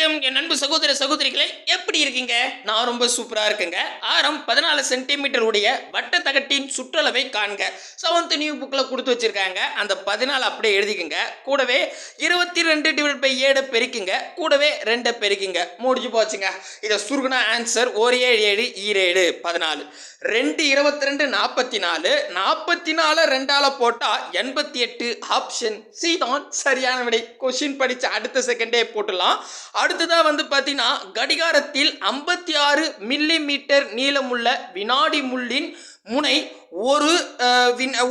வணக்கம் என் அன்பு சகோதர சகோதரிகளே, எப்படி இருக்கீங்க? நான் ரொம்ப சூப்பரா இருக்கேங்க. ஆரம் 14 சென்டிமீட்டர் உடைய வட்ட தகட்டின் சுற்றளவை காண்க. 7th நியூ புக்ல கொடுத்து வச்சிருக்காங்க. அந்த 14 அப்படியே எழுதிக்கங்க. கூடவே 22/7 பெருக்குங்க. கூடவே 2 பெருக்குங்க. முடிஞ்சு போச்சுங்க. இதை சுருகுனா ஆன்சர் 1 7 7 7 14. 2 22 44 44 2ஆல போட்டா 88. ஆப்ஷன் சி தான் சரியான விடை. கொஸ்டின் படிச்ச அடுத்த செகண்டே போட்டுடலாம். அடுத்ததா வந்து பார்த்தீங்கன்னா, கடிகாரத்தில் 56 மில்லிமீட்டர் நீளமுள்ள வினாடி முள்ளின் முனை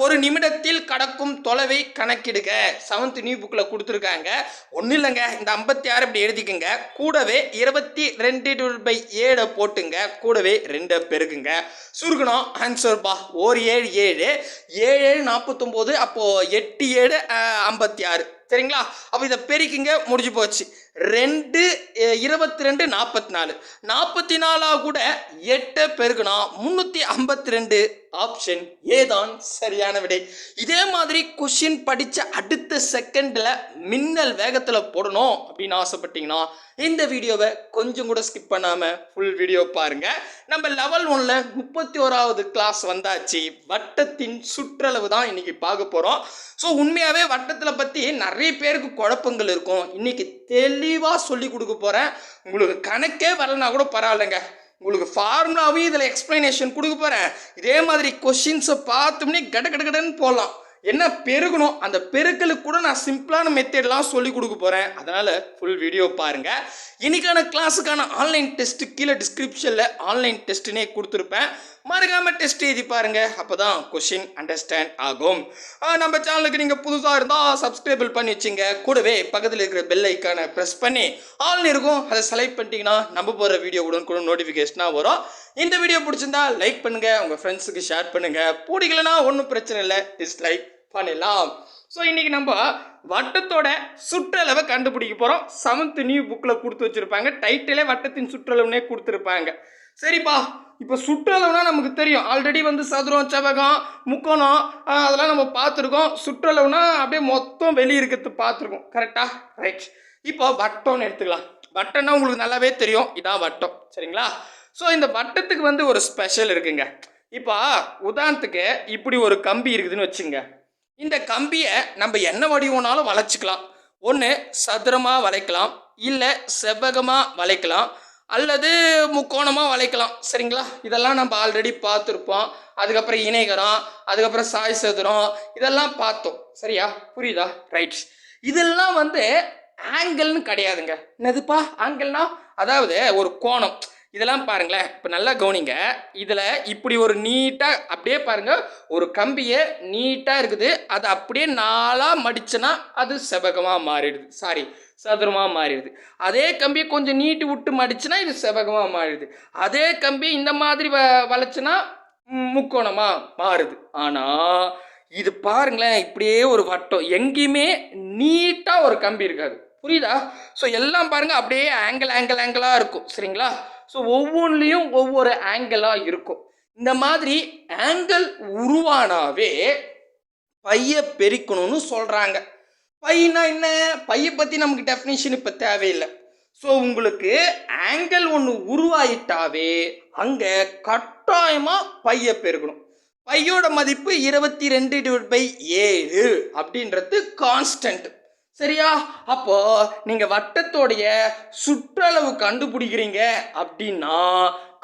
ஒரு நிமிடத்தில் கடக்கும் தொலைவை கணக்கிடுக. 7th நியூ புக்கில் கொடுத்துருக்காங்க. ஒன்றும் இல்லைங்க, இந்த 56 இப்படி எழுதிக்குங்க. கூடவே 22/7 போட்டுங்க. கூடவே 2 பெருக்குங்க. சுருக்கணும் ஆன்சர் பா 1 7 7 7 49. அப்போ 8 7 56. சரிங்களா? அப்போ இதை பெருக்கிங்க. முடிஞ்சு போச்சு. 2 22 44 44 கூட 8 பெருக்கணும் 352. ஆப்ஷன் ஏ தான் சரியான விடை. இதே மாதிரி கொஸ்டின் படிச்ச அடுத்த செகண்ட்ல மின்னல் வேகத்துல போடணும் அப்படின்னு ஆசைப்பட்டீங்கன்னா இந்த வீடியோவை கொஞ்சம் கூட ஸ்கிப் பண்ணாம ஃபுல் வீடியோ பாருங்க. நம்ம லெவல் 1ல 31வது கிளாஸ் வந்தாச்சு. வட்டத்தின் சுற்றளவு தான் இன்னைக்கு பார்க்க போறோம். ஸோ உண்மையாவே வட்டத்தில் பத்தி நிறைய பேருக்கு குழப்பங்கள் இருக்கும். இன்னைக்கு தெளிவா சொல்லி கொடுக்க போறேன். உங்களுக்கு கணக்கே வரலனா கூட பரவாயில்லைங்க, உங்களுக்கு ஃபார்முலாவும் இதில் எக்ஸ்பிளனேஷன் கொடுக்க போகிறேன். இதே மாதிரி கொஷின்ஸை பார்த்தோம்னே கடன்னு போடலாம். என்ன பெருகணும், அந்த பெருக்களுக்கு கூட நான் சிம்பிளான மெத்தட்லாம் சொல்லி கொடுக்க போகிறேன். அதனால் ஃபுல் வீடியோ பாருங்கள். இன்னைக்கான கிளாஸுக்கான ஆன்லைன் டெஸ்ட்டு கீழே டிஸ்கிரிப்ஷனில் ஆன்லைன் டெஸ்ட்டுனே கொடுத்துருப்பேன். மறக்காமல் டெஸ்ட் எழுதி பாருங்கள். அப்போ தான் கொஷின் அண்டர்ஸ்டாண்ட் ஆகும். நம்ம சேனலுக்கு நீங்கள் புதுசாக இருந்தால் சப்ஸ்கிரைபிள் பண்ணி வச்சுங்க. கூடவே பக்கத்தில் இருக்கிற பெல் ஐக்கானை ப்ரெஸ் பண்ணி ஆல் இருக்கும், அதை செலக்ட் பண்ணிட்டீங்கன்னா நம்ம போகிற வீடியோ கூட நோட்டிஃபிகேஷனாக வரும். இந்த வீடியோ பிடிச்சிருந்தா லைக் பண்ணுங்கள், உங்கள் ஃப்ரெண்ட்ஸுக்கு ஷேர் பண்ணுங்கள். பிடிக்கலனா ஒன்றும் பிரச்சனை இல்லை, டிஸ்லைக் பண்ணிடலாம். ஸோ இன்றைக்கி நம்ம வட்டத்தோட சுற்றளவை கண்டுபிடிக்க போகிறோம். 7th நியூ புக்கில் கொடுத்து வச்சுருப்பாங்க. டைட்டிலே வட்டத்தின் சுற்றளவுனே கொடுத்துருப்பாங்க. சரிப்பா, இப்போ சுற்றளவுனா நமக்கு தெரியும். ஆல்ரெடி வந்து சதுரம், செவ்வகம், முக்கோணம் அதெல்லாம் நம்ம பார்த்துருக்கோம். சுற்றளவுனா அப்படியே மொத்தம் வெளியே இருக்கிறது பார்த்துருக்கோம். கரெக்டாக? ரைட். இப்போ வட்டம்னு எடுத்துக்கலாம். வட்டம்னா உங்களுக்கு நல்லாவே தெரியும், இதான் வட்டம். சரிங்களா? ஸோ இந்த வட்டத்துக்கு வந்து ஒரு ஸ்பெஷல் இருக்குங்க. இப்போ உதாரணத்துக்கு இப்படி ஒரு கம்பி இருக்குதுன்னு வச்சுங்க. இந்த கம்பியை நம்ம என்ன வடிவம்னாலும் வளைச்சிக்கலாம். ஒன்று சதுரமாக வளைக்கலாம், இல்லை செவ்வகமாக வளைக்கலாம், அல்லது முக்கோணமாக வளைக்கலாம். சரிங்களா? இதெல்லாம் நம்ம ஆல்ரெடி பார்த்துருப்போம். அதுக்கப்புறம் இணைகரம், அதுக்கப்புறம் சாய் சதுரம், இதெல்லாம் பார்த்தோம். சரியா? புரியுதா? ரைட். இதெல்லாம் வந்து ஆங்கிள்னு கிடையாதுங்க. என்னதுப்பா ஆங்கிள்னா? அதாவது ஒரு கோணம். இதெல்லாம் பாருங்களேன், இப்போ நல்லா கவனிங்க. இதில் இப்படி ஒரு நீட்டாக அப்படியே பாருங்கள், ஒரு கம்பியை நீட்டாக இருக்குது. அதை அப்படியே 4ஆக மடிச்சுன்னா அது செவ்வகமாக மாறிடுது, சதுரமாக மாறிடுது. அதே கம்பியை கொஞ்சம் நீட்டி விட்டு மடிச்சுன்னா இது செவ்வகமாக மாறிடுது. அதே கம்பி இந்த மாதிரி வளைச்சுன்னா முக்கோணமாக மாறுது. ஆனால் இது பாருங்களேன், இப்படியே ஒரு வட்டம், எங்கேயுமே நீட்டாக ஒரு கம்பி இருக்காது. புரியுதா? ஸோ எல்லாம் பாருங்கள் அப்படியே ஆங்கிளாக இருக்கும். சரிங்களா? ஸோ ஒவ்வொன்றுலேயும் ஒவ்வொரு ஆங்கிளாக இருக்கும். இந்த மாதிரி ஆங்கிள் உருவானாவே பையை பெருக்கணும்னு சொல்கிறாங்க. பையனா என்ன? பையை பற்றி நமக்கு டெஃபினிஷன் இப்போ தேவையில்லை. ஸோ உங்களுக்கு ஆங்கிள் ஒன்று உருவாயிட்டாவே அங்கே கட்டாயமாக பையை பெருக்கணும். பையோட மதிப்பு 22/7 அப்படின்றது கான்ஸ்டன்ட். சரியா? அப்போ நீங்க வட்டத்தோடைய சுற்றளவு கண்டுபிடிக்கிறீங்க அப்படின்னா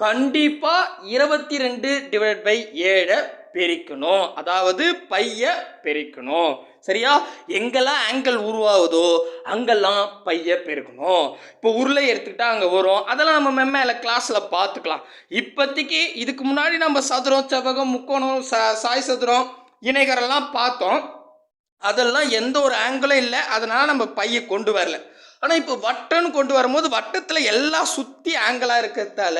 கண்டிப்பா 22/7 பெருக்கணும். அதாவது பைய பெருக்கணும். சரியா? எங்கெல்லாம் ஆங்கிள் உருவாகுதோ அங்கெல்லாம் பைய பெருக்கணும். இப்போ உருளை எடுத்துக்கிட்டா அங்கே வரும். அதெல்லாம் நம்ம மேல கிளாஸ்ல பார்த்துக்கலாம். இப்போதைக்கு இதுக்கு முன்னாடி நம்ம சதுரம், செவ்வகம், முக்கோணம், சாய் சதுரம், இணைகரெல்லாம் பார்த்தோம். அதெல்லாம் எந்த ஒரு ஆங்கிளும் இல்லை, அதனால் நம்ம பையை கொண்டு வரல. ஆனால் இப்போ வட்டம்னு கொண்டு வரும்போது வட்டத்தில் எல்லாம் சுற்றி ஆங்கிளாக இருக்கிறதால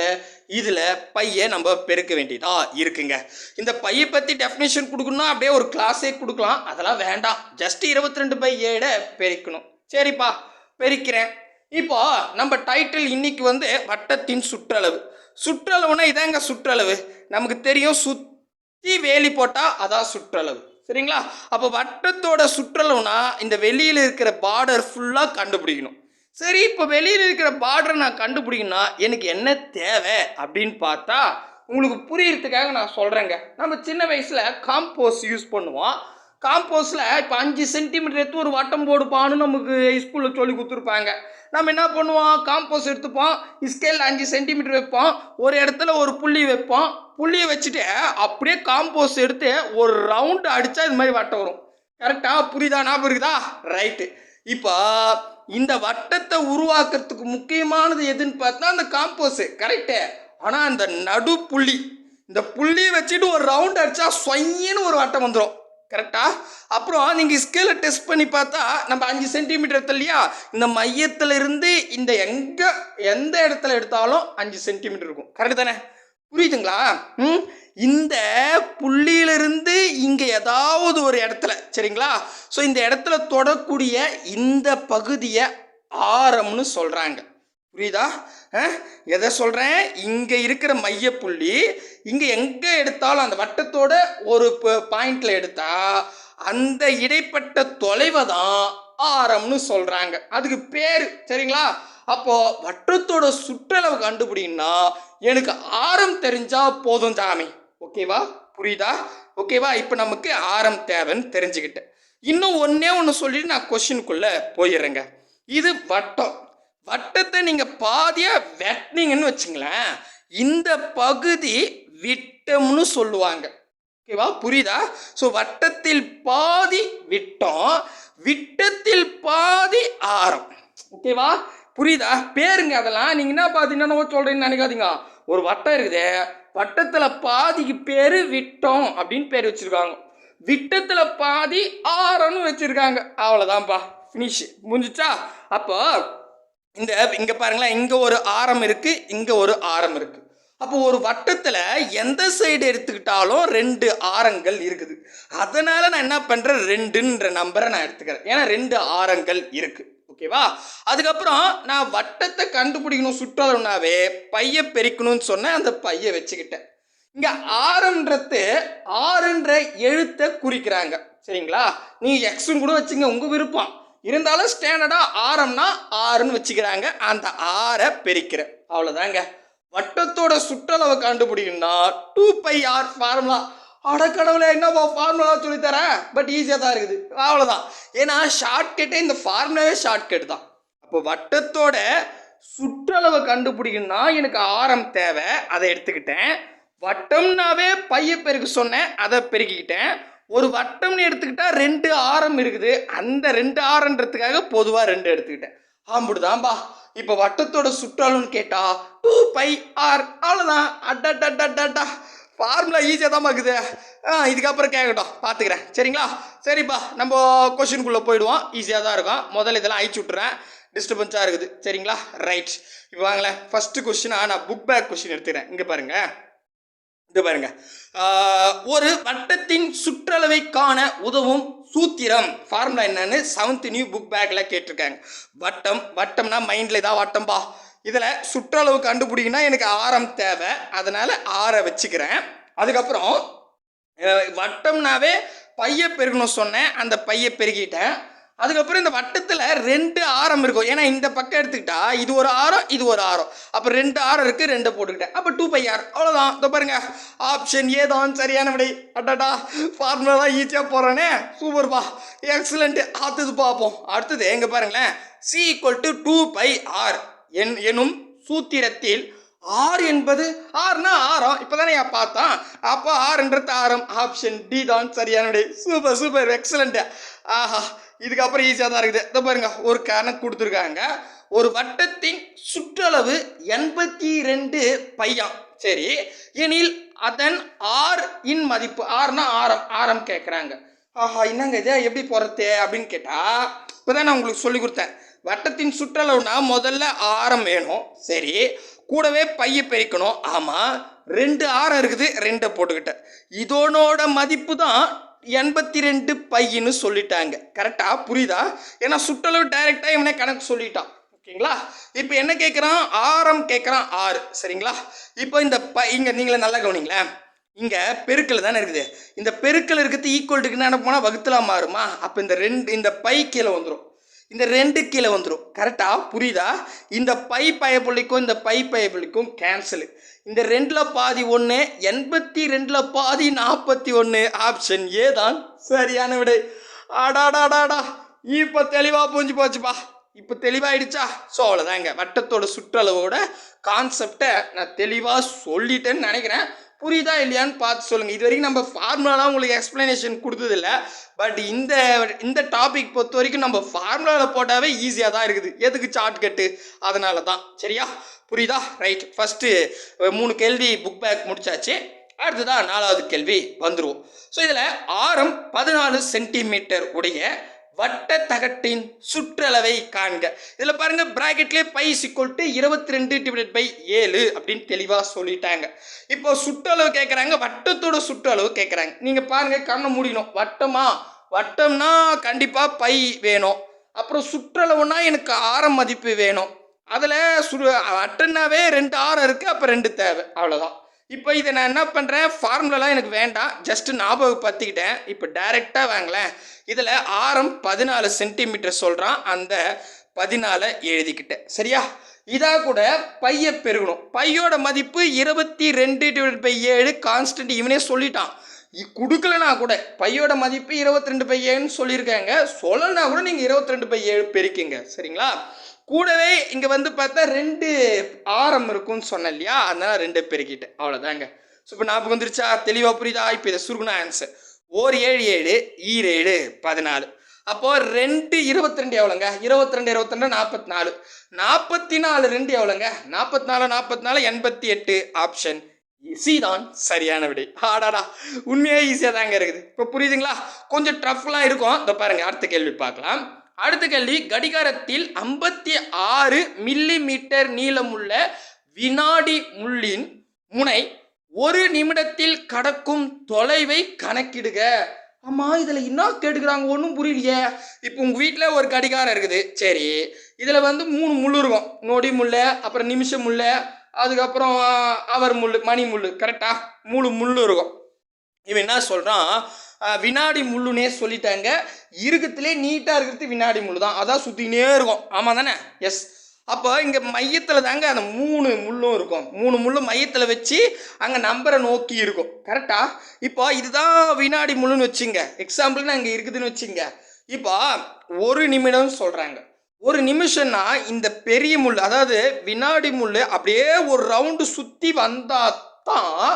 இதில் பையை நம்ம பெருக்க வேண்டியதாக இருக்குங்க. இந்த பையை பற்றி டெஃபினேஷன் கொடுக்கணும்னா அப்படியே ஒரு கிளாஸே கொடுக்கலாம். அதெல்லாம் வேண்டாம். ஜஸ்ட் 22/7 பெருக்கணும். சரிப்பா, பெருக்கிறேன். இப்போ நம்ம டைட்டில் இன்னைக்கு வந்து வட்டத்தின் சுற்றளவு. சுற்றளவுனா இதாங்க சுற்றளவு. நமக்கு தெரியும், சுற்றி வேலி போட்டால் அதான் சுற்றளவு. சரிங்களா? அப்போ வட்டத்தோட சுற்றளவுனா இந்த வெளியில் இருக்கிற பார்டர் ஃபுல்லாக கண்டுபிடிக்கணும். சரி, இப்போ வெளியில் இருக்கிற பார்டரை நான் கண்டுபிடிக்கணும்னா எனக்கு என்ன தேவை அப்படின்னு பார்த்தா உங்களுக்கு புரியறதுக்காக நான் சொல்கிறேங்க. நம்ம சின்ன வயசில் காம்போஸ் யூஸ் பண்ணுவோம். காம்போஸில் இப்போ 5 சென்டிமீட்டர் எடுத்து ஒரு வட்டம் போடுப்பான்னு நமக்கு ஸ்கூலில் சொல்லி கொடுத்துருப்பாங்க. நம்ம என்ன பண்ணுவோம், காம்போஸ் எடுத்துப்போம், ஸ்கேலில் 5 சென்டிமீட்டர் வைப்போம், ஒரு இடத்துல ஒரு புள்ளி வைப்போம், புள்ளியை வச்சுட்டு அப்படியே காம்போஸ் எடுத்து ஒரு ரவுண்டு அடித்தா இது மாதிரி வட்டம் வரும். கரெக்டா? புரியுதா? ஞாபகம் இருக்குதா? ரைட்டு. இப்போ இந்த வட்டத்தை உருவாக்குறதுக்கு முக்கியமானது எதுன்னு பார்த்தா அந்த காம்போஸு. கரெக்டு. ஆனால் அந்த நடு புள்ளி, இந்த புள்ளியை வச்சுட்டு ஒரு ரவுண்ட் அடித்தா சொயின்னு ஒரு வட்டம் வந்துடும். கரெக்டா? அப்புறம் நீங்கள் ஸ்கேலை டெஸ்ட் பண்ணி பார்த்தா நம்ம 5 சென்டிமீட்டர் எடுத்த இல்லையா, இந்த மையத்தில் இருந்து இந்த எந்த இடத்துல எடுத்தாலும் 5 சென்டிமீட்டர் இருக்கும். கரெக்டு தானே? புரியுதுங்களா? இந்த புள்ளியிலிருந்து இங்கே ஏதாவது ஒரு இடத்துல, சரிங்களா, ஸோ இந்த இடத்துல தொடக்கூடிய இந்த பகுதியை ஆரம்னு சொல்கிறாங்க. புரியுதா? எதை சொல்கிறேன், இங்கே இருக்கிற மையப்புள்ளி இங்கே எங்கே எடுத்தாலும் அந்த வட்டத்தோட ஒரு பாயிண்டில் எடுத்தால் அந்த இடைப்பட்ட தொலைவை தான் ஆரம்னு சொல்கிறாங்க. அதுக்கு பேர், சரிங்களா? அப்போது வட்டத்தோட சுற்றளவு கண்டுபிடின்னா எனக்கு ஆரம் தெரிஞ்சால் போதும் சாமி. ஓகேவா? புரியுதா? ஓகேவா? இப்போ நமக்கு ஆரம் தேவைன்னு தெரிஞ்சுக்கிட்டேன். இன்னும் ஒன்று சொல்லிட்டு நான் கொஸ்டினுக்குள்ளே போயிடுறேங்க. இது வட்டம். வட்டத்தை நீங்கள் பாதியாக வெட்டினீங்கன்னு வச்சுங்களேன், இந்த பகுதி விட்டம்னு சொல்லுவாங்க. ஓகேவா? புரியுதா? ஸோ வட்டத்தில் பாதி விட்டம், விட்டத்தில் பாதி ஆரம். ஓகேவா? புரியுதா? பேருங்க அதெல்லாம். நீங்கள் என்ன பார்த்தீங்கன்னா சொல்கிறேன்னு நினைக்காதீங்க. ஒரு வட்டம் இருக்குது, வட்டத்தில் பாதிக்கு பேர் விட்டம் அப்படின்னு பேர் வச்சுருக்காங்க, விட்டத்தில் பாதி ஆரம்னு வச்சுருக்காங்க. அவ்வளோதான்ப்பா, ஃபினிஷ், முடிஞ்சிச்சா? அப்போ இங்கே பாருங்களேன், இங்கே ஒரு ஆரம் இருக்குது, இங்கே ஒரு ஆரம் இருக்குது. அப்போ ஒரு வட்டத்தில் எந்த சைடு எடுத்துக்கிட்டாலும் 2 ஆரங்கள் இருக்குது. அதனால் நான் என்ன பண்ணுறேன், 2ன்ற நம்பரை நான் எடுத்துக்கிறேன். ஏன்னா 2 ஆரங்கள் இருக்குது. ஓகேவா? அதுக்கப்புறம் நான் வட்டத்தை கண்டுபிடிக்கணும் சுற்றளவுனாவே பையை பெருக்கணும்னு சொன்னேன், அந்த பையை வச்சுக்கிட்டேன். இங்கே ஆரம்ன்றது ஆறுன்ற எழுத்தை குறிக்கிறாங்க. சரிங்களா? நீ எக்ஸுன்னு கூட வச்சுங்க, உங்கள் விருப்பம். இருந்தாலும் ஸ்டாண்டர்டாக ஆரம்னா 6ன்னு வச்சுக்கிறாங்க. அந்த 6ஐ பெருக்கிறேன். அவ்வளோதாங்க. வட்டத்தோட சுற்றளவை கண்டுபிடிக்கணும்னா 2πr ஃபார்முலா. அடக்கடவுளே, என்னப்பா ஃபார்முலா சொல்லித்தரேன், பட் ஈஸியாக தான் இருக்குது. அவ்வளோதான். ஏன்னா ஷார்ட்கட்டே இந்த ஃபார்முலாவே ஷார்ட்கட் தான். அப்போ வட்டத்தோட சுற்றளவை கண்டுபிடிக்கணும்னா எனக்கு ஆரம் தேவை, அதை எடுத்துக்கிட்டேன். வட்டம்னாவே பையை பெருக்க சொன்னேன், அதை பெருக்கிக்கிட்டேன். ஒரு வட்டம்னு எடுத்துக்கிட்டால் 2 ஆரம் இருக்குது, அந்த 2 ஆரன்றதுக்காக பொதுவாக 2 எடுத்துக்கிட்டேன். ஆம்பிடுதான்பா. இப்போ வட்டத்தோட சுற்றளவுன்னு கேட்டால் 2πr. அவ்வளோதான். அட்டா ஃபார்முலா ஈஸியாக தான் இருக்குது. இதுக்கப்புறம் கேட்கட்டும், பார்த்துக்கிறேன். சரிங்களா? சரிப்பா, நம்ம கொஷினுக்குள்ளே போயிடுவோம். ஈஸியாக தான் இருக்கும். முதல்ல இதெல்லாம் அழிச்சு விட்டுறேன், டிஸ்டர்பன்ஸாக இருக்குது. சரிங்களா? ரைட். இப்போ வாங்களேன், ஃபஸ்ட்டு கொஷினாக நான் புக் பேக் கொஷின் எடுத்துக்கிறேன். இங்கே பாருங்கள், இங்கே பாருங்க, ஒரு வட்டத்தின் சுற்றளவை காண உதவும் சூத்திரம், ஃபார்முலா என்னன்னு 7th நியூ புக் பேக்கில் கேட்டிருக்காங்க. வட்டம்னா மைண்டில் தான் வட்டம்பா. இதில் சுற்றளவு கண்டுபிடிக்கணும்னா எனக்கு ஆரம் தேவை, அதனால் 6ஐ வச்சுக்கிறேன். அதுக்கப்புறம் வட்டம்னாவே பையை பெருக்கணும் சொன்னேன், அந்த பையை பெருக்கிட்டேன். அதுக்கப்புறம் இந்த வட்டத்தில் 2 ஆரம் இருக்கும். ஏன்னா இந்த பக்கம் எடுத்துக்கிட்டா இது ஒரு ஆரம், இது ஒரு ஆரம். அப்போ 2 ஆரம் இருக்குது, 2 போட்டுக்கிட்டேன். அப்போ 2πr. அவ்வளோதான். இதோ பாருங்க, ஆப்ஷன் ஏ தான் சரியான விடை. அட்டாடா, ஃபார்முலா தான் ஈஸியாக போகிறேனே, சூப்பர்ப்பா, எக்ஸலண்ட்டு. அடுத்தது பார்ப்போம். அடுத்தது எங்கே பாருங்களேன், c = 2πr எனும் சூத்திரத்தில் ஆர் என்பது, ஆறுனா ஆரம், இப்போ தானே பார்த்தோம். அப்போ ஆறுன்றது ஆரம். ஆப்ஷன் டி தான் சரியான விடை. Super super, excellent. ஆஹா, இதுக்கப்புறம் ஈஸியாக தான் இருக்குது. இதை பாருங்க, ஒரு கணக்கு கொடுத்துருக்காங்க. ஒரு வட்டத்தின் சுற்றளவு 82 பையாம். சரி, எனில் அதன் ஆர் இன் மதிப்பு, ஆறுனா ஆரம், ஆரம் கேட்குறாங்க. ஆஹா, என்னங்க இது எப்படி போகிறது அப்படின்னு கேட்டால், இப்போ தான் நான் உங்களுக்கு சொல்லி கொடுத்தேன். வட்டத்தின் சுற்றளவுனா முதல்ல ஆரம் வேணும். சரி, கூடவே பையை பெருக்கணும். ஆமாம், 2 ஆரம் இருக்குது, 2 போட்டுக்கிட்டேன். இதோட மதிப்பு தான் 82 பையின்னு சொல்லிட்டாங்க. கரெக்டாக புரியுதா? ஏன்னா சுற்றளவு டைரெக்டாக இவனே கணக்கு சொல்லிட்டான். ஓகேங்களா? இப்போ என்ன கேட்குறான், ஆரம் கேட்குறான் 6. சரிங்களா? இப்போ இந்த இங்கே நீங்களே நல்லா கவனிங்களேன், இங்கே பெருக்கல் தானே இருக்குது. இந்த பெருக்கல் இருக்கிறது ஈக்குவல்ட்டுக்கு என்ன போனால் வகுத்தலாம் மாறுமா? அப்போ இந்த பை கீழே வந்துடும். இந்த 2 கீழே வந்துடும். கரெக்டாக புரியுதா? இந்த பை பயப்புள்ளிக்கும் இந்த பை பயப்புள்ளிக்கும் கேன்சலு. இந்த 2ல் பாதி 1, 82ல் பாதி 41. ஆப்ஷன் ஏ தான் சரியான விடை. ஆடாடாடாடா, இப்போ தெளிவாக புரிஞ்சு போச்சுப்பா. இப்போ தெளிவாயிடுச்சா? ஸோ அவ்வளோதாங்க, வட்டத்தோட சுற்றளவோட கான்செப்டை நான் தெளிவாக சொல்லிட்டேன்னு நினைக்கிறேன். புரியுதா இல்லையான்னு பார்த்து சொல்லுங்கள். இது வரைக்கும் நம்ம ஃபார்முலாலாம் உங்களுக்கு எக்ஸ்ப்ளனேஷன் கொடுத்ததில்ல. பட் இந்த டாபிக் பொறுத்த வரைக்கும் நம்ம ஃபார்முலாவில் போட்டாவே ஈஸியாக தான் இருக்குது. எதுக்கு ஷார்ட் கட்டு? அதனால தான். சரியா? புரியுதா? ரைட். ஃபஸ்ட்டு 3 கேள்வி புக் பேக் முடிச்சாச்சு. அடுத்ததான் 4வது கேள்வி வந்துடுவோம். ஸோ இதில் ஆரம் 14 சென்டிமீட்டர் உடைய வட்ட தகட்டின் சுற்றளவை காண்க. இதில் பாருங்க, பிராக்கெட்லேயே பை = 22/7 அப்படின்னு தெளிவாக சொல்லிட்டாங்க. இப்போ சுற்றளவு கேட்குறாங்க, வட்டத்தோட சுற்றளவு கேட்குறாங்க. நீங்கள் பாருங்க, கண்ணை மூடினோம். வட்டம்னா கண்டிப்பாக பை வேணும். அப்புறம் சுற்றளவுனா எனக்கு ஆரம் மதிப்பு வேணும். அதில் வட்டம்னாவே 2 ஆரம் இருக்குது, அப்போ 2 தேவை. அவ்வளோதான். இப்போ இதை நான் என்ன பண்ணுறேன், ஃபார்முலாலாம் எனக்கு வேண்டாம், ஜஸ்ட்டு ஞாபகப்படுத்திக்கிட்டேன். இப்போ டைரெக்டாக வாங்களேன். இதில் ஆரம் 14 சென்டிமீட்டர் சொல்கிறான், அந்த 14 எழுதிக்கிட்டேன். சரியா? இதாக கூட பையை பெருகணும். பையோட மதிப்பு 22/7 கான்ஸ்டன்ட். இவனே சொல்லிட்டான். கொடுக்கலனா கூட பையோட மதிப்பு 22/7 சொல்லியிருக்காங்க. சொல்லனா கூட நீங்கள் 22/7 பெருக்கிங்க. சரிங்களா? கூடவே இங்கே வந்து பார்த்தா 2 ஆரம் இருக்கும்னு சொன்னேன் இல்லையா? அதனால 2 பெருக்கிட்டேன். அவ்வளோதாங்க. ஸோ இப்போ ஞாபகம் வந்துருச்சா? தெளிவாக புரியுதா? இப்போ இதை சுருகுனா ஆன்சர் 7 7 7 7 14. அப்போது 2 22 எவ்வளோங்க? 22 22 44. 44 2 எவ்வளோங்க? 44 44 88. ஆப்ஷன் சி தான் சரியான விடை. ஆடாடா, உண்மையாக ஈஸியாக தாங்க இருக்குது. இப்போ புரியுதுங்களா? கொஞ்சம் டஃப்லாம் இருக்கும். இதை பாருங்கள், அடுத்த கேள்வி பார்க்கலாம். அடுத்த கேள்வி, கடிகாரத்தில் 56 மில்லிமீட்டர் நீளமுள்ள வினாடி முள்ளின் முனை 1 நிமிடத்தில் கடக்கும் தொலைவை கணக்கிடுக. ஆமாம், இதில் என்ன கேட்டுக்கிறாங்க? ஒன்றும் புரியலையே. இப்போ உங்கள் வீட்டில் ஒரு கடிகாரம் இருக்குது. சரி, இதில் வந்து 3 முள் இருக்கும். நொடி முள், அப்புறம் நிமிஷம் முள், அதுக்கப்புறம் அவர் முள், மணி முள். கரெக்டாக 3 முள் இருக்கும். இவன் என்ன சொல்கிறான், வினாடி முள்ளுனே சொல்லிட்டாங்க. இருக்கத்துலேயே நீட்டாக இருக்கிறது வினாடி முள் தான். அதான் சுற்றினே இருக்கும். ஆமாம் தானே? எஸ். அப்போ இங்கே மையத்தில் தாங்க அந்த 3 முள்ளும் இருக்கும். 3 முள்ளும் மையத்தில் வச்சு அங்கே நம்பரை நோக்கி இருக்கும். கரெக்டாக? இப்போ இதுதான் வினாடி முள்ளுன்னு வச்சுங்க. எக்ஸாம்பிளுக்கு நான் இங்கே இருக்குதுன்னு வச்சுங்க. இப்போ 1 நிமிடம் சொல்கிறாங்க. 1 நிமிஷம்னா இந்த பெரிய முள், அதாவது வினாடி முள் அப்படியே ஒரு ரவுண்டு சுற்றி வந்தால் தான்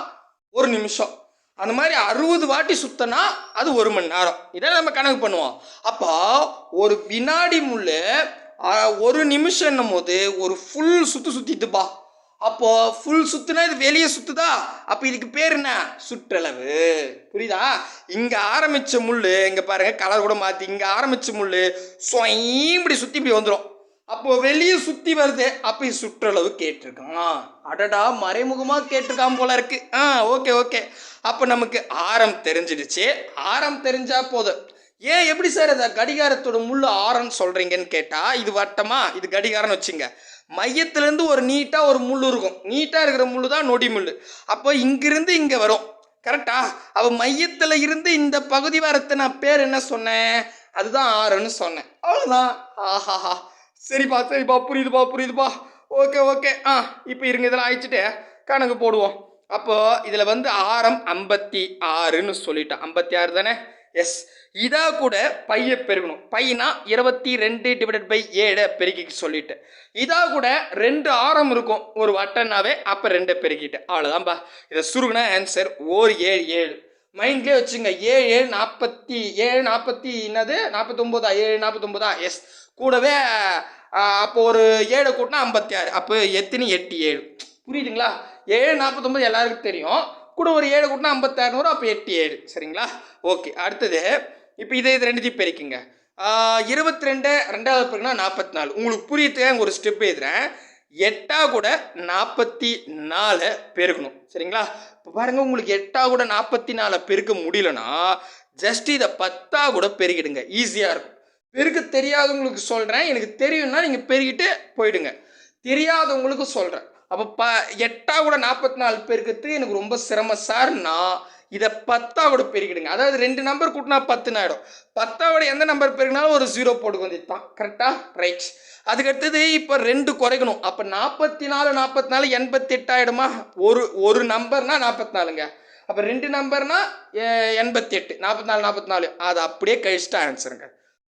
1 நிமிஷம். அந்த மாதிரி 60 வாட்டி சுத்தனா அது 1 மணி நேரம். இதை நம்ம கணக்கு பண்ணுவோம். அப்போ ஒரு வினாடி முள் 1 நிமிஷம்னும் போது ஒரு ஃபுல் சுற்றிட்டுப்பா. அப்போ ஃபுல் சுற்றுனா இது வெளியே சுற்றுதா? அப்போ இதுக்கு பேர் என்ன? சுற்றளவு. புரியுதா? இங்கே ஆரம்பித்த முள், இங்கே பாருங்கள், கலர் கூட மாற்றி, இங்கே ஆரம்பித்த முள் இப்படி சுற்றி இப்படி வந்துடும். அப்போது வெளியே சுற்றி வருது. அப்போ இது சுற்றளவு கேட்டிருக்கான். அடடா, மறைமுகமாக கேட்டிருக்கான் போல இருக்கு. ஓகே. அப்போ நமக்கு ஆரம் தெரிஞ்சிடுச்சு. ஆரம் தெரிஞ்சால் போதும். ஏன் எப்படி சார் அதை கடிகாரத்தோட முள் ஆரம்னு சொல்கிறீங்கன்னு கேட்டால், இது வட்டமா, இது கடிகாரம்னு வச்சுங்க. மையத்துலேருந்து ஒரு நீட்டாக ஒரு முள் இருக்கும். நீட்டாக இருக்கிற முள் தான் நொடி முள். அப்போ இங்கிருந்து இங்கே வரும். கரெக்டா? அப்போ மையத்தில் இருந்து இந்த பகுதி வரத்தை நான் பேர் என்ன சொன்னேன்? அதுதான் ஆரம்னு சொன்னேன். அவ்வளோதான். ஆஹாஹா, சரிப்பா புரியுதுப்பா. ஓகே. இப்போ இருங்க, இதெல்லாம் அழிச்சிட்டு கணக்கு போடுவோம். அப்போது இதில் வந்து ஆரம் 56ன்னு சொல்லிட்டேன். 56 தானே? எஸ். இதாக கூட பையை பெருகணும். பையனா 22/7 பெருக்கிக்கு சொல்லிட்டேன். இதாக கூட 2 ஆரம் இருக்கும் ஒரு வட்டனாவே. அப்போ 2 பெருக்கிட்டேன். அவ்வளோதான்ப்பா. இதை சுருகுனா ஆன்சர் 7 மைண்ட்லேயே வச்சுங்க. 7 40 என்னது 49 7 49. எஸ். கூடவே அப்போ ஒரு 7 கூட்டினா 56. அப்போ எத்தனை 8 7. புரியுதுங்களா? 7 49 எல்லாருக்கும் தெரியும். கூட ஒரு 7 கூட்டினா 56 வரும். அப்போ 8 7. சரிங்களா? ஓகே. அடுத்தது இப்போ இது 2த்தையும் பெருக்கிங்க. 22 2வது பெருக்குனா 44. உங்களுக்கு புரியறதுக்காக ஒரு ஸ்டெப் எழுதுறேன். 8 கூட 44 பெருக்கணும். சரிங்களா? இப்போ பாருங்கள், உங்களுக்கு 8 கூட 44 பெருக்க முடியலன்னா ஜஸ்ட் இதை 10 கூட பெருக்கிடுங்க. ஈஸியாக இருக்கும். பெருக்க தெரியாதவங்களுக்கு சொல்கிறேன். எனக்கு தெரியும்னா நீங்கள் பெருக்கிட்டு போயிடுங்க. தெரியாதவங்களுக்கு சொல்கிறேன். அப்போ 8 கூட 44 பெருக்கிறது எனக்கு ரொம்ப சிரமம் சார். நான் இதை 10 கூட பெருக்கிடுங்க. அதாவது 2 நம்பர் கூட்டினா 10 ஆகிடும். 10 எந்த நம்பர் பெருக்கினாலும் ஒரு 0 போட்டுக்க வேண்டியதுதான். கரெக்டா? ரைட். அதுக்கு அடுத்தது இப்போ 2 குறைக்கணும். அப்போ 44 44 88 ஆகிடுமா? ஒரு நம்பர்னா 44ங்க. அப்போ 2 நம்பர்னா 88. 44 44 அதை அப்படியே கழிச்சிட்டு ஆன்சருங்க.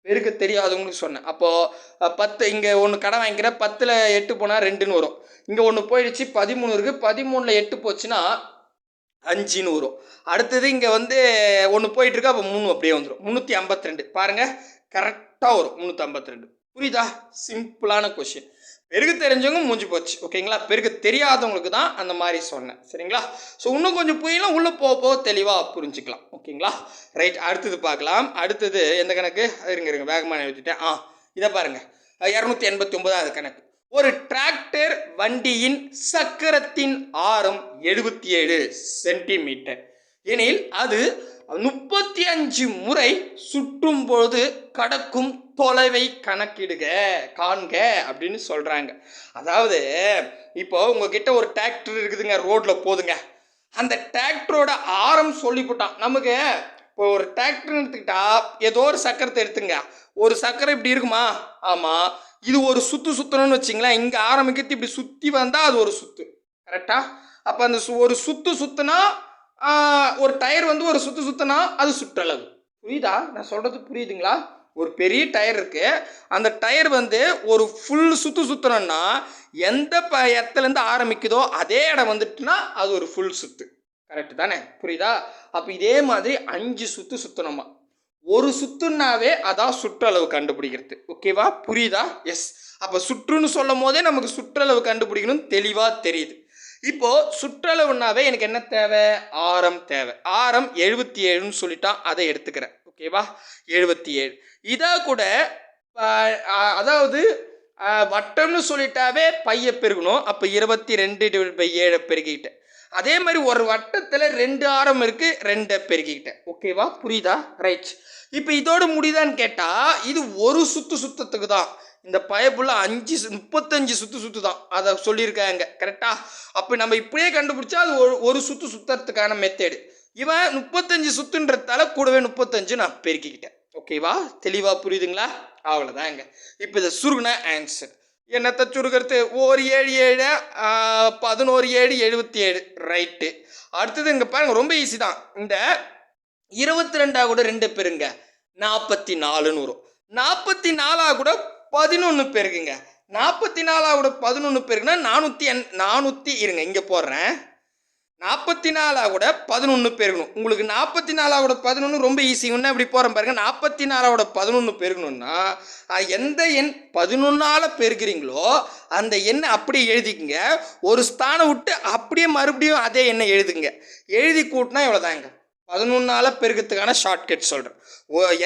பெருக்க தெரியாதவங்களுக்கு சொன்னேன். அப்போது 10 இங்கே ஒன்று கடை வாங்கிக்கிறேன். 10ல் 8 போனால் 2ன்னு வரும். இங்கே ஒன்று போயிடுச்சு 13 இருக்குது. 13ல் 8 போச்சுன்னா 5ன்னு வரும். அடுத்தது இங்கே வந்து ஒன்று போயிட்டுருக்கு. அப்போ 3 அப்படியே வந்துடும். 352 பாருங்கள், கரெக்டாக வரும் 352. புரியுதா? சிம்பிளான கொஷின். பெருக்க தெரிஞ்சவங்க மூஞ்சி போச்சு. ஓகேங்களா? பெருக்க தெரியாதவங்களுக்கு தான் அந்த மாதிரி சொன்னேன். சரிங்களா? ஸோ இன்னும் கொஞ்சம் புரியலாம், உள்ளே போக தெளிவாக புரிஞ்சுக்கலாம். ஓகேங்களா? ரைட். அடுத்தது பார்க்கலாம். அடுத்தது எந்த கணக்கு? இருங்க வேகமாக எழுதிட்டேன். இதை பாருங்கள், 289 கணக்கு. ஒரு டிராக்டர் வண்டியின் சக்கரத்தின் ஆரம் 77 சென்டிமீட்டர் எனில் அது 35 முறை சுற்றும் பொழுது கடக்கும் தொலைவை காண்க அப்படின்னு சொல்றாங்க. அதாவது இப்போ உங்ககிட்ட ஒரு டிராக்டர் இருக்குதுங்க, ரோட்ல போதுங்க. அந்த டிராக்டரோட ஆரம் சொல்லிவிட்டான் நமக்கு. இப்போ ஒரு டிராக்டர் எடுத்துக்கிட்டா ஏதோ ஒரு சக்கரத்தை எடுத்துங்க. ஒரு சக்கரம் இப்படி இருக்குமா? ஆமா. இது ஒரு சுத்தணும்னு வச்சிங்களேன். இங்கே ஆரம்பிக்கிறது இப்படி சுற்றி வந்தால் அது ஒரு சுத்து. கரெக்டா? அப்போ அந்த ஒரு சுத்துனா ஒரு டயர் வந்து ஒரு சுத்துனா அது சுற்றளவு. புரியுதா? நான் சொல்கிறது புரியுதுங்களா? ஒரு பெரிய டயர் இருக்குது. அந்த டயர் வந்து ஒரு ஃபுல் சுற்றணும்னா எந்த இடத்துலேருந்து ஆரம்பிக்குதோ அதே இடம் வந்துட்டுனா அது ஒரு ஃபுல் சுத்து. கரெக்டு தானே? புரியுதா? அப்போ இதே மாதிரி 5 சுற்றணுமா. ஒரு சுத்துனாவே அதான் சுற்றளவு கண்டுபிடிக்கிறது. ஓகேவா? புரியுதா? எஸ். அப்போ சுற்றுன்னு சொல்லும் போதே நமக்கு சுற்றளவு கண்டுபிடிக்கணும் தெளிவாக தெரியுது. இப்போ சுற்றளவுனாவே எனக்கு என்ன தேவை? ஆரம் தேவை. ஆரம் 77ன்னு சொல்லிட்டான், அதை எடுத்துக்கிறேன். ஓகேவா? 77. இதா கூட அதாவது வட்டம்னு சொல்லிட்டாவே பைய பெருகணும். அப்போ 22/7 பெருகிக்கிட்டேன். அதே மாதிரி ஒரு வட்டத்தில் 2 ஆரம் இருக்கு, 2 பெருகிக்கிட்டேன். ஓகேவா? புரியுதா? ரைட். இப்போ இதோட முடியுதான்னு கேட்டால் இது ஒரு சுத்தத்துக்கு தான். இந்த பயப்புள்ள 35 சுத்து தான் அதை சொல்லியிருக்காங்க. கரெக்டா? அப்போ நம்ம இப்படியே கண்டுபிடிச்சா அது ஒரு சுத்துறதுக்கான மெத்தேடு. இவன் 35 சுத்துன்றதால கூடவே 35 நான் பெருக்கிக்கிட்டேன். ஓகேவா? தெளிவாக புரியுதுங்களா? அவ்வளோதாங்க. இப்போ இதை சுருகுன ஆன்சர் என்னத்தை சுருக்கிறது? 1 7 7 11 7 77. ரைட்டு. அடுத்தது இங்கே பாருங்க, ரொம்ப ஈஸி தான். இந்த 22 கூட 2 பெருங்க 44ன்னு வரும். 44 கூட 11 பெருக்குங்க. 44 கூட 11 பெருக்குன்னா 400 இருங்க இங்கே போடுறேன். 44 கூட 11 பெருகணும். உங்களுக்கு 44 கூட 11 ரொம்ப ஈஸி. ஒன்று அப்படி போகிறேன் பாருங்க. 44 கூட 11 பெருகணும்னா எந்த எண் 11ஆல் பெருக்கிறீங்களோ அந்த எண்ணை அப்படியே எழுதிக்குங்க. ஒரு ஸ்தானம் விட்டு அப்படியே மறுபடியும் அதே எண்ணை எழுதுங்க. எழுதி கூட்டினா இவ்வளோதாங்க. 11ஆல் பெருக்கிறதுக்கான ஷார்ட்கட் சொல்கிறேன்.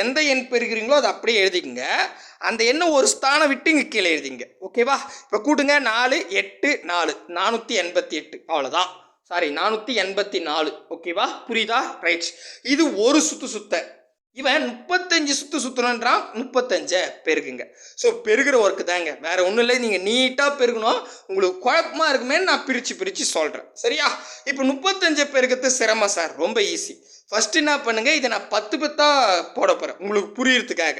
எந்த எண் பெருக்கிறீங்களோ அதை அப்படியே எழுதிக்குங்க. அந்த எண்ணை ஒரு ஸ்தானம் விட்டு இங்கே கீழே எழுதிங்க. ஓகேவா? இப்போ கூட்டுங்க. 4 8 4 488. அவ்வளோதான். சாரி, 484. ஓகேவா? புரியுதா? ரைட். இது ஒரு சுத்த. இவன் 35 சுத்தணுன்றான். 35 பெருக்குங்க. ஸோ பெருகிற ஒர்க்கு தாங்க, வேற ஒன்றும் இல்லை. நீங்கள் நீட்டாக பெருகணும். உங்களுக்கு குழப்பமாக இருக்குமே நான் பிரித்து சொல்கிறேன். சரியா? இப்போ 35 பெருக்கிறது சிரமம் சார். ரொம்ப ஈஸி. ஃபஸ்ட்டு என்ன பண்ணுங்க, இதை நான் 10 10 போட போகிறேன் உங்களுக்கு புரியறதுக்காக.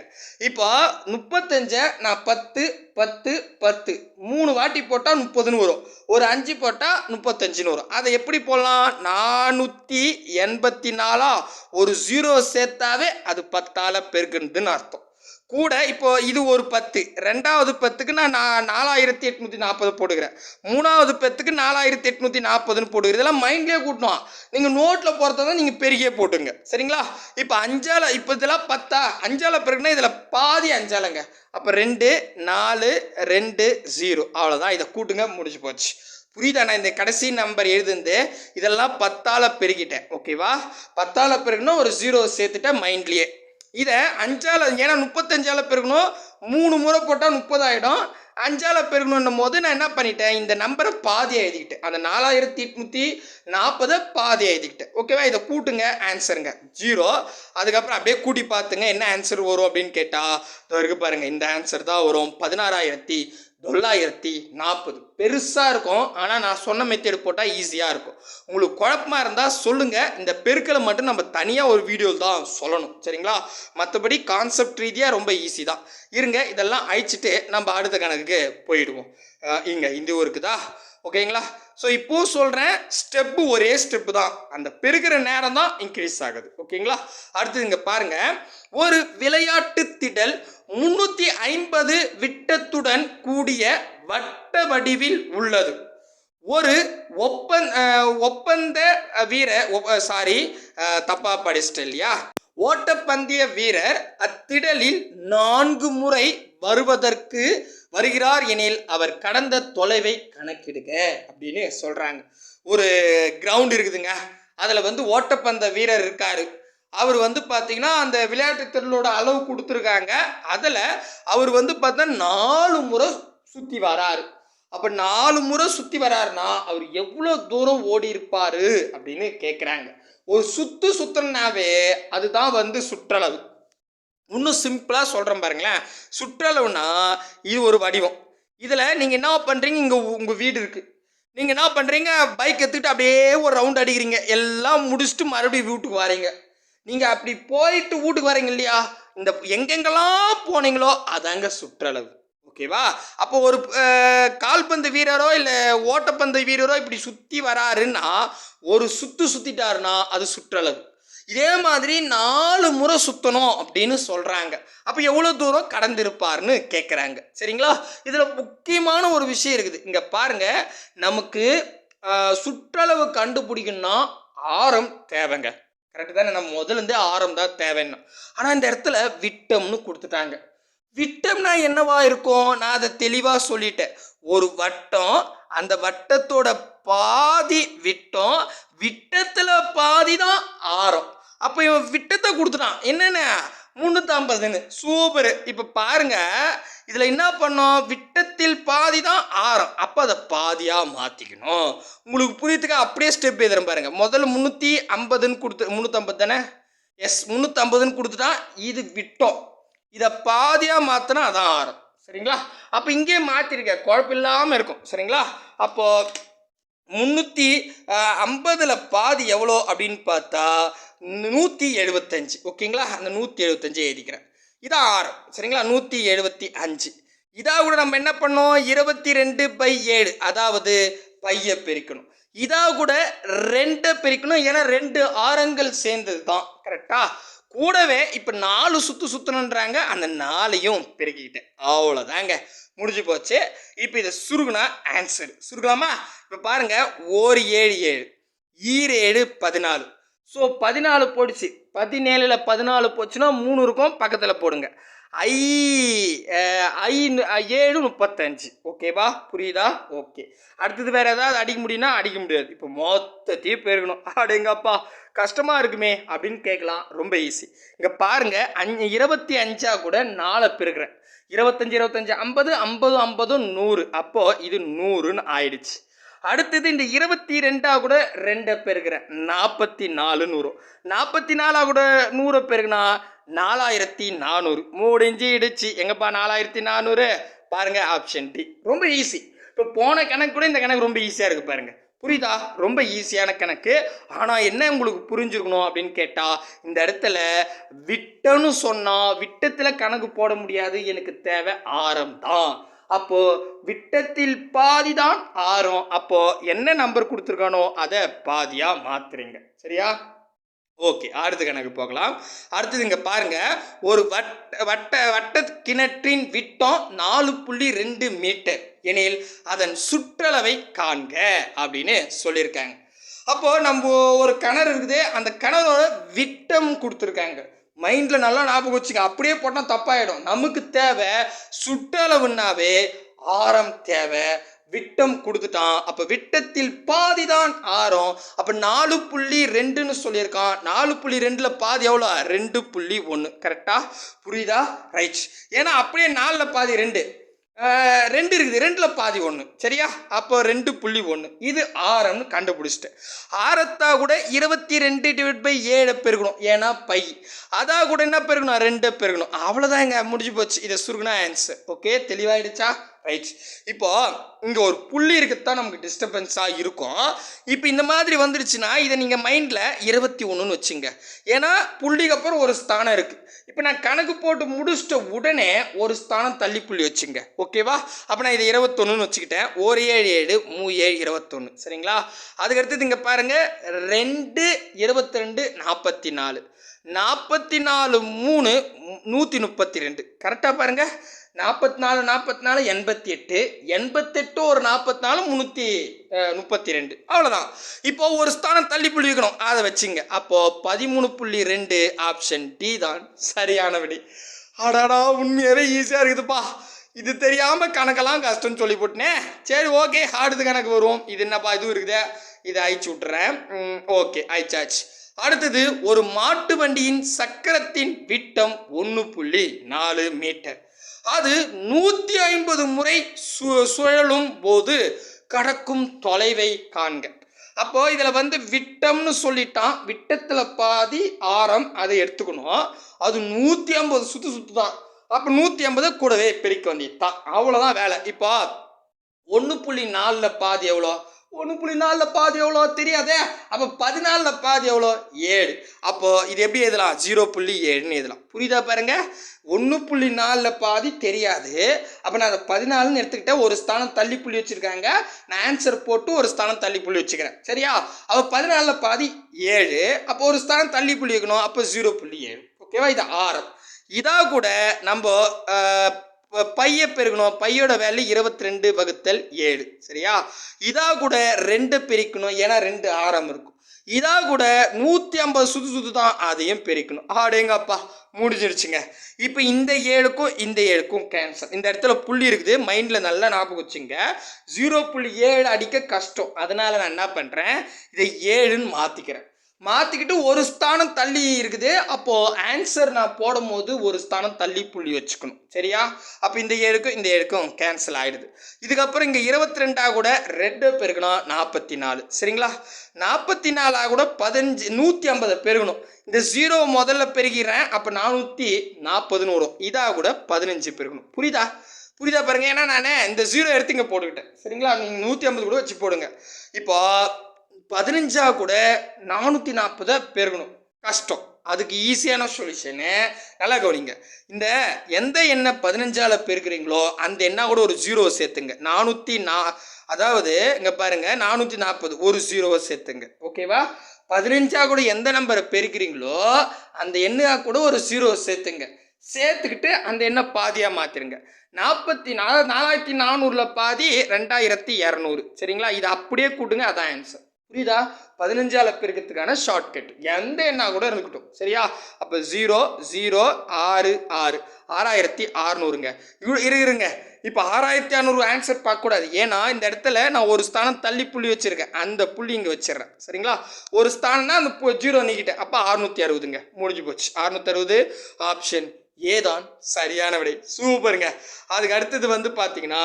இப்போ 35 நான் 10 10 10 3 வாட்டி போட்டால் 30ன்னு வரும். ஒரு 5 போட்டால் 35ன்னு வரும். அதை எப்படி போடலாம்? 484 ஒரு 0 சேர்த்தாவே அது 10ஆல் பெருக்குன்னு அர்த்தம். கூட இப்போ இது ஒரு 10. ரெண்டாவது 10க்கு நான் 4840 போடுகிறேன். மூணாவது 10க்கு 4840ன்னு போடுகிறேன். இதெல்லாம் மைண்ட்லேயே கூட்டணும். நீங்கள் நோட்டில் போகிறத நீங்கள் பெருகியே போட்டுங்க. சரிங்களா? இப்போ 5ஆல் இப்போ இதெல்லாம் 10 5ஆல் பெருக்குன்னா இதில் பாதி 5ஆலங்க. அப்போ 2 4 2 0 அவ்வளோதான். இதை கூட்டுங்க, முடிஞ்சு போச்சு. புரியுதா? நான் இந்த கடைசி நம்பர் எழுதுந்து இதெல்லாம் 10ஆல் பெருகிட்டேன். ஓகேவா? 10ஆல் பெருகுனா ஒரு 0 சேர்த்துட்டேன் மைண்ட்லேயே. இதை 5ஆல், ஏன்னா 35ஆல் பெருகணும். 3 முறை போட்டால் 30 ஆகிடும். 5ஆல் பெருகணுன்னும் போது நான் என்ன பண்ணிட்டேன், இந்த நம்பரை பாதியாக எழுதிக்கிட்டேன். அந்த 4840 பாதியாக எழுதிக்கிட்டேன். ஓகேவா? இதை கூட்டுங்க, ஆன்சருங்க 0. அதுக்கப்புறம் அப்படியே கூட்டி பார்த்துங்க என்ன ஆன்சர் வரும் அப்படின்னு கேட்டால் இருக்கு பாருங்கள், இந்த ஆன்சர் தான் வரும். 16,000 940 பெருசாக இருக்கும். ஆனால் நான் சொன்ன மெத்தேடு போட்டால் ஈஸியாக இருக்கும். உங்களுக்கு குழப்பமாக இருந்தால் சொல்லுங்கள். இந்த பெருக்கலை மட்டும் நம்ம தனியாக ஒரு வீடியோவில் தான் சொல்லணும், சரிங்களா? மற்றபடி கான்செப்ட் ரீதியாக ரொம்ப ஈஸி தான். இருங்க, இதெல்லாம் அழிச்சிட்டு நம்ம அடுத்த கணக்குக்கு போயிடுவோம். இங்கே இந்த இருக்குதா? ஓகேங்களா? ஸோ இப்போது சொல்கிறேன், ஸ்டெப்பு ஒரே ஸ்டெப்பு தான், அந்த பெருக்கிற நேரம் தான் இன்க்ரீஸ் ஆகுது. ஓகேங்களா? அடுத்தது இங்கே பாருங்கள், ஒரு விளையாட்டு திடல் 350 விட்டத்துடன் கூடிய வட்ட வடிவில் உள்ளது. ஒரு ஒப்பந்த வீரர் தப்பா படிச்சிட்டேன் இல்லையா? ஓட்டப்பந்தய வீரர் அத்திடலில் 4 முறை வருகிறார் எனில் அவர் கடந்த தொலைவை கணக்கிடுக அப்படின்னு சொல்றாங்க. ஒரு கிரவுண்ட் இருக்குதுங்க, அதில் ஓட்டப்பந்த வீரர் இருக்காரு. அவர் பார்த்தீங்கன்னா அந்த விளையாட்டு திறலோட அளவு கொடுத்துருக்காங்க. அதில் அவர் பார்த்தா 4 முறை சுற்றி வராரு. அப்போ 4 முறை சுற்றி வராருன்னா அவர் எவ்வளோ தூரம் ஓடி இருப்பாரு அப்படின்னு கேட்குறாங்க. ஒரு சுற்றுனாவே அதுதான் சுற்றளவு. இன்னும் சிம்பிளாக சொல்கிறேன் பாருங்களேன். சுற்றளவுனா இது ஒரு வடிவம். இதில் நீங்கள் என்ன பண்ணுறீங்க, இங்கே உங்கள் வீடு இருக்குது, நீங்கள் என்ன பண்ணுறீங்க, பைக் எடுத்துக்கிட்டு அப்படியே ஒரு ரவுண்ட் அடிக்கிறீங்க. எல்லாம் முடிச்சுட்டு மறுபடியும் வீட்டுக்கு வரீங்க. நீங்கள் அப்படி போயிட்டு வீட்டுக்கு வரீங்க இல்லையா, இந்த எங்கெங்கெல்லாம் போனீங்களோ அதாங்க சுற்றளவு. ஓகேவா? அப்போ ஒரு கால்பந்து வீரரோ இல்லை ஓட்டப்பந்து வீரரோ இப்படி சுற்றி வராருன்னா, ஒரு சுற்றிட்டாருன்னா அது சுற்றளவு. இதே மாதிரி 4 முறை சுற்றணும் அப்படின்னு சொல்கிறாங்க. அப்போ எவ்வளோ தூரம் கடந்திருப்பார்னு கேட்குறாங்க, சரிங்களா? இதில் முக்கியமான ஒரு விஷயம் இருக்குது. இங்கே பாருங்கள், நமக்கு சுற்றளவு கண்டுபிடிக்கணும்னா ஆரம் தேவைங்க. கரெக்டு தானே? நம்ம முதலேருந்தே ஆரம் தான் தேவைன்னா. ஆனால் இந்த இடத்துல விட்டம்னு கொடுத்துட்டாங்க. விட்டம்னா என்னவா இருக்கும்? நான் அதை தெளிவாக சொல்லிட்டேன். ஒரு வட்டம், அந்த வட்டத்தோட பாதி விட்டம், விட்டத்தில் பாதி தான் ஆரம். அப்போ இவன் விட்டத்தை கொடுத்துட்டான், என்னென்ன 350ன்னு. சூப்பரு. இப்போ பாருங்க, இதில் என்ன பண்ணோம், விட்டத்தில் பாதி தான் ஆரம். அப்போ அதை பாதியாக மாற்றிக்கணும். உங்களுக்கு புரியுதுக்கா? அப்படியே ஸ்டெப் எழுதுறேன் பாருங்க. முதல்ல 350ன்னு 350 தானே? எஸ், 350ன்னு கொடுத்துட்டான். இது விட்டம், இதை பாதியாக மாற்றினா அதான் ஆரம், சரிங்களா? அப்போ இங்கே மாற்றிருக்க, குழப்பம் இல்லாமல் இருக்கும், சரிங்களா? அப்போது 350ல் பாதி எவ்வளோ அப்படின்னு பார்த்தா 175. ஓகேங்களா? அந்த 175 எழுதிக்கிறேன். இதான் ஆரம், சரிங்களா? 175. இதாக கூட நம்ம என்ன பண்ணோம், 22/7, அதாவது பையை பிரிக்கணும். இதாக கூட 2 பிரிக்கணும், ஏன்னா 2 ஆரங்கள் சேர்ந்தது தான். கரெக்டா? கூடவே இப்போ 4 சுற்றணுன்றாங்க, அந்த 4ஐயும் பெருக்கிக்கிட்டேன். அவ்வளோதாங்க, முடிஞ்சு போச்சு. இப்போ இதை சுருகுனா ஆன்சர் சுருக்கலாமா? இப்போ பாருங்கள், 1 7 7, 7 14. ஸோ 14 போடுச்சு. 17ல் 14 போச்சுன்னா 3 இருக்கும், பக்கத்தில் போடுங்க. 7 35. ஓகேவா? புரியுதா? ஓகே. அடுத்தது வேறு ஏதாவது அடிக்க முடியும்னா அடிக்க முடியாது. இப்போ மொத்தத்தையும் பெருக்கணும். அடேங்கப்பா, கஷ்டமாக இருக்குமே அப்படின்னு கேட்கலாம். ரொம்ப ஈஸி. இங்கே பாருங்கள், 25 கூட 4 பெருக்கிறேன். 25 25 50 50 50 100. அப்போது இது 100ன்னு ஆயிடுச்சு. அடுத்தது இந்த 22 கூட 2 பெருக்கிறேன், 44ன்னு வரும். 44 கூட 100 பெருக்குனா 4400. முடிஞ்சிடுச்சு. எங்கப்பா 4400? பாருங்க, ஆப்ஷன் டி. ரொம்ப ஈஸி. இப்போ போன கணக்கு கூட இந்த கணக்கு ரொம்ப ஈஸியாக இருக்குது பாருங்க. புரியுதா? ரொம்ப ஈஸியான கணக்கு. ஆனால் என்ன உங்களுக்கு புரிஞ்சுக்கணும் அப்படின்னு கேட்டால், இந்த இடத்துல விட்டம்னு சொன்னால் விட்டத்தில் கணக்கு போட முடியாது, எனக்கு தேவை ஆரம் தான். அப்போ விட்டத்தில் பாதி தான் ஆரம். அப்போ என்ன நம்பர் கொடுத்துருக்கானோ அதை பாதியா மாத்துறீங்க, சரியா? ஓகே, அடுத்த கணக்கு போகலாம். அடுத்தது இங்க பாருங்க, ஒரு வட்ட கிணற்றின் விட்டம் 4.2 மீட்டர் எனில் அதன் சுற்றளவை காண்க அப்படின்னு சொல்லியிருக்காங்க. அப்போ நம்ம ஒரு கிணறு இருக்குது, அந்த கிணறோட விட்டம் கொடுத்துருக்காங்க. மைண்டில் நல்லா ஞாபகம் வச்சுக்க, அப்படியே போட்டால் தப்பாயிடும். நமக்கு தேவை சுற்றளவுன்னாவே ஆரம் தேவை, விட்டம் கொடுத்துட்டான். அப்போ விட்டத்தில் பாதி தான் ஆரம். அப்போ 4.2ன்னு சொல்லியிருக்கான். 4.2ல் பாதி எவ்வளோ? 2.1. கரெக்டா? புரியுதா? ரைட். ஏன்னா அப்படியே 4ல் பாதி 2 இருக்குது, 2ல் பாதி 1, சரியா? அப்போ 2.1. இது ஆரம்னு கண்டுபிடிச்சிட்டேன். ஆரத்தா கூட 22/7 பெருக்கணும், ஏன்னா பை. அதா கூட என்ன பெருக்கணும்? 2 பெருக்கணும். அவ்வளோதான், இங்கே முடிஞ்சு போச்சு. இதை சுருகுனா ஆன்சர். ஓகே, தெளிவாயிடுச்சா? ரைட். இப்போ இங்கே ஒரு புள்ளி இருக்குத்தான் நமக்கு டிஸ்டர்பன்ஸாக இருக்கும். இப்போ இந்த மாதிரி வந்துருச்சுன்னா இதை நீங்கள் மைண்டில் 21ன்னு வச்சுங்க. ஏன்னா புள்ளிக்கு அப்புறம் ஒரு ஸ்தானம் இருக்குது. இப்போ நான் கணக்கு போட்டு முடிச்சிட்ட உடனே ஒரு ஸ்தானம் தள்ளி புள்ளி வச்சுங்க. ஓகேவா? அப்போ நான் இதை 21ன்னு வச்சுக்கிட்டேன். 1 7 7 3 7 21. சரிங்களா? அதுக்கடுத்தது இங்கே பாருங்கள் 2 22 44 44 3 132. கரெக்டாக பாருங்கள். 44 44 88 88 ஒரு 44 332. அவ்வளோதான். இப்போ ஒரு ஸ்தானம் தள்ளி புள்ளி வைக்கணும், அதை வச்சுங்க. அப்போ 13.2 ஆப்ஷன் டி தான் சரியான விடை. அடாடா, உண்மையாகவே ஈஸியாக இருக்குதுப்பா. இது தெரியாமல் கணக்கெல்லாம் கஷ்டம்னு சொல்லி போட்டுனே. சரி, ஓகே, அடுத்த கணக்கு வருவோம். இது என்னப்பா இதுவும் இருக்குதே, இதை அழிச்சு விட்டுறேன். ஓகே, அழிச்சாச்சு. அடுத்தது, ஒரு மாட்டு வண்டியின் சக்கரத்தின் விட்டம் 1.4 மீட்டர். அது 150 முறை சுழலும் போது கடக்கும் தொலைவை காண்க. அப்போ இதில் வந்து விட்டம்னு சொல்லிட்டான். விட்டத்தில் பாதி ஆரம், அதை எடுத்துக்கணும். அது 150 சுத்து தான். அப்போ 150 கூடவே பெருக்க வேண்டியதுதான். அவ்வளோதான் வேலை. இப்போ 1.4 பாதி எவ்வளோ? 1.4 பாதி எவ்வளோ தெரியாதே. அப்போ 14 பாதி எவ்வளோ? 7. அப்போ இது எப்படி எழுதலாம்? 0.7ன்னு எழுதலாம். புரியுதா பாருங்க? 1.4 பாதி தெரியாது. அப்போ நான் அதை 14ன்னு எடுத்துக்கிட்டேன். ஒரு ஸ்தானம் தள்ளி புள்ளி வச்சுருக்காங்க. நான் ஆன்சர் போட்டு ஒரு ஸ்தானம் தள்ளி புள்ளி வச்சுக்கிறேன். சரியா? அப்போ 14 பாதி 7. அப்போ ஒரு ஸ்தானம் தள்ளி புள்ளி வைக்கணும். அப்போ 0.7. ஓகேவா? இது ஆரம். இதாக கூட நம்ம பைய பெருக்கணும். பையோட வேல்யூ 22/7. சரியா? இதாக கூட 2 பெருக்கணும். ஏன்னா 2 ஆரம் இருக்கும். இதாக கூட 150 சுத்து தான், அதையும் பெருக்கணும். ஆடேங்கப்பா, முடிஞ்சிருச்சுங்க. இப்போ இந்த 7க்கும் இந்த 7க்கும் கேன்சல். இந்த இடத்துல புள்ளி இருக்குது, மைண்டில் நல்லா ஞாபகம் வச்சுங்க. 0.7 அடிக்க கஷ்டம். அதனால் நான் என்ன பண்ணுறேன், இதை 7ன்னு மாற்றிக்கிட்டு ஒரு ஸ்தானம் தள்ளி இருக்குது. அப்போது ஆன்சர் நான் போடும் போது ஒரு ஸ்தானம் தள்ளி புள்ளி வச்சுக்கணும். சரியா? அப்போ இந்த 7க்கும் இந்த 7க்கும் கேன்சல் ஆகிடுது. இதுக்கப்புறம் இங்கே 22 கூட 2 பெருக்கணும், 44. சரிங்களா? 44 கூட 150 பெருகணும். இந்த 0 முதல்ல பெருகிறேன். அப்போ 440ன்னு வரும். இதாக கூட 15 பெருகணும். புரியுதா பாருங்க? ஏன்னா நான் இந்த 0 எடுத்து இங்கே போட்டுக்கிட்டேன். சரிங்களா? நீங்கள் 150 கூட வச்சு போடுங்க. இப்போ 15 கூட 440 பெருகணும். கஷ்டம். அதுக்கு ஈஸியான சொல்யூஷனு நல்லா கவனிங்க. இந்த எந்த எண்ணெய் 15ஆல் பெருக்கிறீங்களோ அந்த எண்ணெய் கூட ஒரு 0 சேர்த்துங்க. அதாவது இங்கே பாருங்க, 440 ஒரு 0 சேர்த்துங்க. ஓகேவா? 15 கூட எந்த நம்பரை பெருக்கிறீங்களோ அந்த எண்ணெய் கூட ஒரு 0 சேர்த்துங்க. சேர்த்துக்கிட்டு அந்த எண்ணெய் பாதியாக மாற்றிருங்க. 4400 பாதி 2200. சரிங்களா? இது அப்படியே கூட்டுங்க, அதான் ஆன்சர். புரியுதா? 15ஆல் பெருக்கிறதுக்கான ஷார்ட்கட் எந்த எண்ணா கூட இருக்கட்டும். சரியா? அப்போ 0 0 6 6 6600ங்க. இருங்க. இப்போ 6600 ஆன்சர் பார்க்கக்கூடாது. ஏன்னா இந்த இடத்துல நான் ஒரு ஸ்தானம் தள்ளி புள்ளி வச்சுருக்கேன். அந்த புள்ளி இங்கே வச்சிடுறேன். சரிங்களா? ஒரு ஸ்தானம்னா அந்த 0 நீக்கிட்டேன். அப்போ 660ங்க. முடிஞ்சு போச்சு. 660 ஆப்ஷன் ஏ தான் சரியான விடை. சூப்பருங்க. அதுக்கு அடுத்தது வந்து பார்த்தீங்கன்னா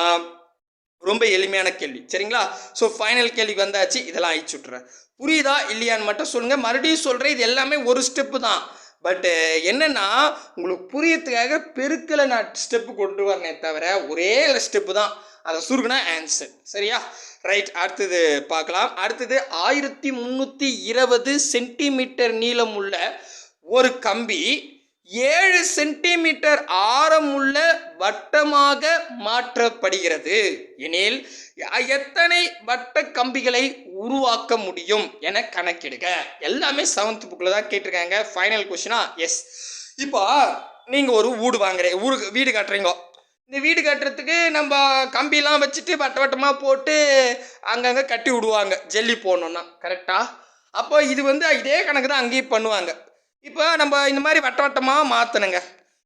ரொம்ப எளிமையான கேள்வி. சரிங்களா? ஸோ ஃபைனல் கேள்வி வந்தாச்சு. இதெல்லாம் அழிச்சு விட்றேன். புரியுதா இல்லையான்னு மட்டும் சொல்லுங்கள். மறுபடியும் சொல்கிறேன், இது எல்லாமே ஒரு ஸ்டெப்பு தான். பட்டு என்னென்னா உங்களுக்கு புரியறதுக்காக பெருக்கலை நான் ஸ்டெப்பு கொண்டு வரனே தவிர ஒரே ஸ்டெப்பு தான். அதை சுருக்குனா ஆன்சர். சரியா? ரைட். அடுத்தது பார்க்கலாம். அடுத்தது 1320 சென்டிமீட்டர் நீளமுள்ள ஒரு கம்பி 7 சென்டிமீட்டர் ஆரமுள்ள வட்டமாக மாற்றப்படுகிறது எனில் எத்தனை வட்ட கம்பிகளை உருவாக்க முடியும் என கணக்கிடுக. எல்லாமே 7th புக்கில் தான் கேட்டிருக்காங்க. ஃபைனல் கொஸ்டினா எஸ். இப்போ நீங்கள் ஒரு வீடு கட்டுறீங்க. இந்த வீடு கட்டுறதுக்கு நம்ம கம்பிலாம் வச்சுட்டு வட்டமாக போட்டு அங்கங்கே கட்டி விடுவாங்க, ஜல்லி போடணுன்னா. கரெக்டாக? அப்போ இது வந்து இதே கணக்கு தான் அங்கேயும் பண்ணுவாங்க. இப்போ நம்ம இந்த மாதிரி வட்டமாக மாற்றணுங்க.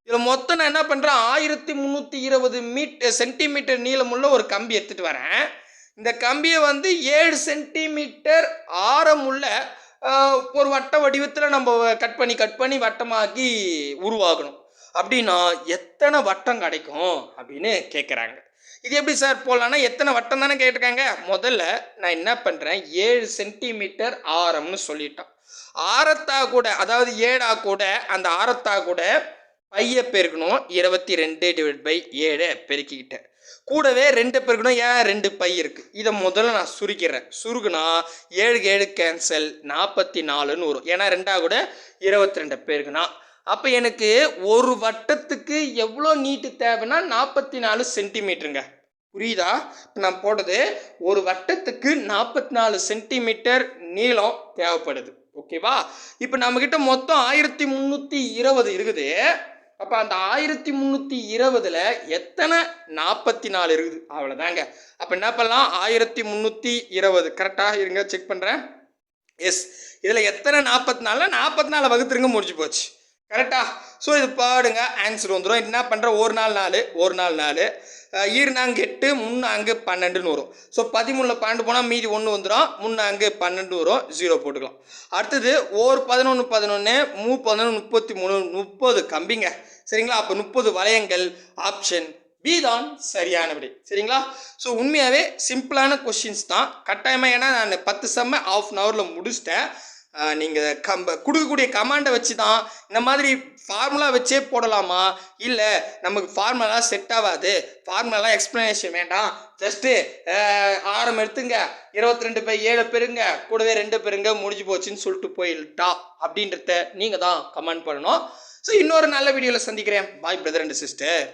இதில் மொத்தம் நான் என்ன பண்ணுறேன், 1320 சென்டிமீட்டர் நீளமுள்ள ஒரு கம்பி எடுத்துகிட்டு வரேன். இந்த கம்பியை வந்து 7 சென்டிமீட்டர் ஆரமுள்ள ஒரு வட்ட வடிவத்தில் நம்ம கட் பண்ணி வட்டமாக்கி உருவாகணும். அப்படின்னா எத்தனை வட்டம் கிடைக்கும் அப்படின்னு கேட்குறாங்க. இது எப்படி சார் போடலான்னா, எத்தனை வட்டம் தானே கேட்டிருக்காங்க. முதல்ல நான் என்ன பண்ணுறேன், 7 சென்டிமீட்டர் ஆரம்னு சொல்லிட்டேன். ஆரத்தா கூட, அதாவது 7 கூட அந்த ஆரத்தா கூட பைய பெருக்கணும். 22 / 7 பெருக்கிக்கிட்டேன். கூடவே 2 பெருக்கணும். ஏன் 2 பை இருக்குது. இதை முதல்ல நான் சுருக்கிறேன். சுருக்குனா 7 7 கேன்சல் 44ன்னு வரும். ஏன்னா 2 கூட 22 பெருக்குனா அப்போ எனக்கு ஒரு வட்டத்துக்கு எவ்வளோ நீட்டு தேவைன்னா 44 சென்டிமீட்டருங்க. புரியுதா? இப்போ நான் போட்டது ஒரு வட்டத்துக்கு 44 சென்டிமீட்டர் நீளம் தேவைப்படுது. ஓகேவா? இப்போ நம்மக்கிட்ட மொத்தம் 1320 இருக்குது. அப்போ அந்த 1320ல் எத்தனை 44 இருக்குது? அவ்வளோதாங்க. அப்போ என்ன பண்ணலாம்? 1320 கரெக்டாக இருங்க, செக் பண்ணுறேன். எஸ், இதில் எத்தனை 44? 44 வகுத்துருங்க, முடிஞ்சு போச்சு. கரெக்டா? ஸோ இது பாடுங்க, ஆன்சர் வந்துடும். என்ன பண்ணுறேன்? ஒரு நாள் 4 ஈர்னாங்க 8 3 12ன்னு வரும். ஸோ 13ல் 12 போனால் மீதி 1 வந்துடும். 3 12 வரும். 0 போட்டுக்கலாம். அடுத்தது 11 11 11 33 30 கம்பிங்க. சரிங்களா? அப்போ 30 வளையங்கள். ஆப்ஷன் பி தான் சரியான விடை. சரிங்களா? ஸோ உண்மையாகவே சிம்பிளான கொஷின்ஸ் தான். கட்டாயமாக ஏன்னா நான் 10 செம்ம ½ அன் ஹவரில் முடிச்சிட்டேன். நீங்கள் கொடுக்கக்கூடிய கமாண்டை வச்சு தான் இந்த மாதிரி ஃபார்முலா வச்சே போடலாமா, இல்லை நமக்கு ஃபார்முலாலாம் செட் ஆகாது, ஃபார்முலாலாம் எக்ஸ்ப்ளனேஷன் வேண்டாம், ஜஸ்ட்டு ஆரம் எடுத்துங்க, 22/7 பெருங்க, கூடவே 2 பெருங்க, முடிஞ்சு போச்சுன்னு சொல்லிட்டு போயிட்டா அப்படின்றத நீங்கள் தான் கமெண்ட் பண்ணணும். ஸோ இன்னொரு நல்ல வீடியோவில் சந்திக்கிறேன். பாய் பிரதர் அண்ட் சிஸ்டர்.